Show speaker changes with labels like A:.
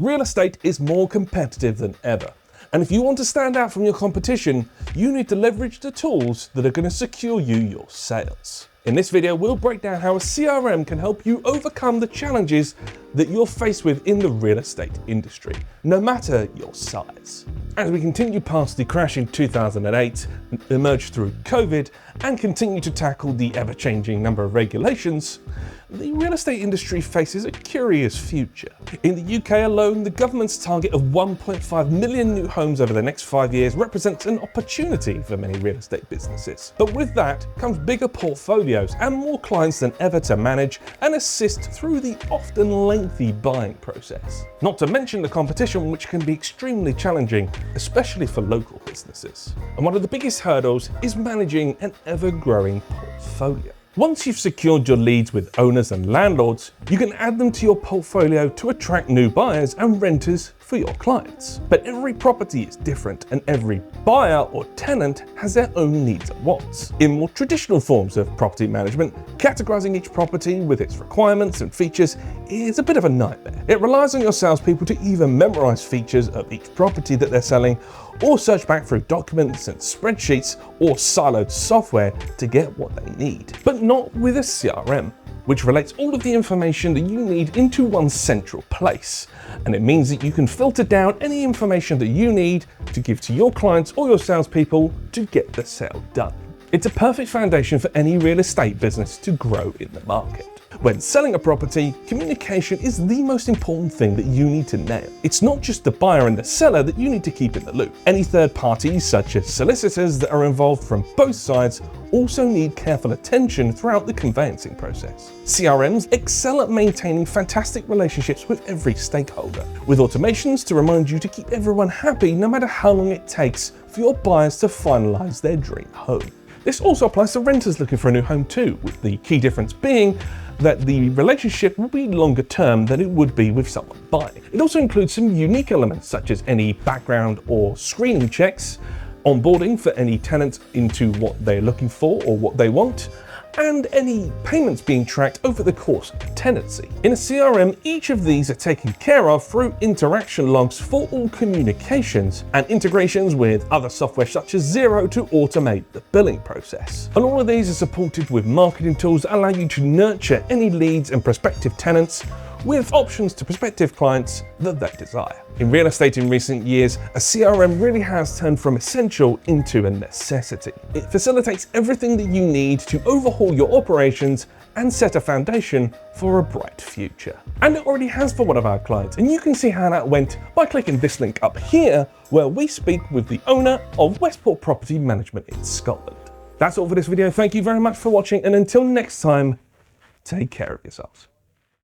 A: Real estate is more competitive than ever. And if you want to stand out from your competition, you need to leverage the tools that are going to secure you your sales. In this video, we'll break down how a CRM can help you overcome the challenges that you're faced with in the real estate industry, no matter your size. As we continue past the crash in 2008, emerge through COVID, and continue to tackle the ever-changing number of regulations, the real estate industry faces a curious future. In the UK alone, the government's target of 1.5 million new homes over the next 5 years represents an opportunity for many real estate businesses. But with that comes bigger portfolios and more clients than ever to manage and assist through the often lengthy buying process. Not to mention the competition, which can be extremely challenging, especially for local businesses. And one of the biggest hurdles is managing an ever-growing portfolio. Once you've secured your leads with owners and landlords, you can add them to your portfolio to attract new buyers and renters for your clients. But every property is different, and every buyer or tenant has their own needs and wants. In more traditional forms of property management, categorizing each property with its requirements and features is a bit of a nightmare. It relies on your salespeople to either memorize features of each property that they're selling, or search back through documents and spreadsheets or siloed software to get what they need. But not with a CRM, which relates all of the information that you need into one central place. And it means that you can filter down any information that you need to give to your clients or your salespeople to get the sale done. It's a perfect foundation for any real estate business to grow in the market. When selling a property, communication is the most important thing that you need to nail. It's not just the buyer and the seller that you need to keep in the loop. Any third parties, such as solicitors that are involved from both sides, also need careful attention throughout the conveyancing process. CRMs excel at maintaining fantastic relationships with every stakeholder, with automations to remind you to keep everyone happy no matter how long it takes for your buyers to finalize their dream home. This also applies to renters looking for a new home too, with the key difference being that the relationship will be longer term than it would be with someone buying. It also includes some unique elements such as any background or screening checks, onboarding for any tenants into what they're looking for or what they want, and any payments being tracked over the course of tenancy. In a CRM, each of these are taken care of through interaction logs for all communications and integrations with other software such as Xero to automate the billing process. And all of these are supported with marketing tools that allow you to nurture any leads and prospective tenants with options to prospective clients that they desire. In real estate in recent years, a CRM really has turned from essential into a necessity. It facilitates everything that you need to overhaul your operations and set a foundation for a bright future. And it already has for one of our clients, and you can see how that went by clicking this link up here, where we speak with the owner of Westport Property Management in Scotland. That's all for this video. Thank you very much for watching, and until next time, take care of yourselves.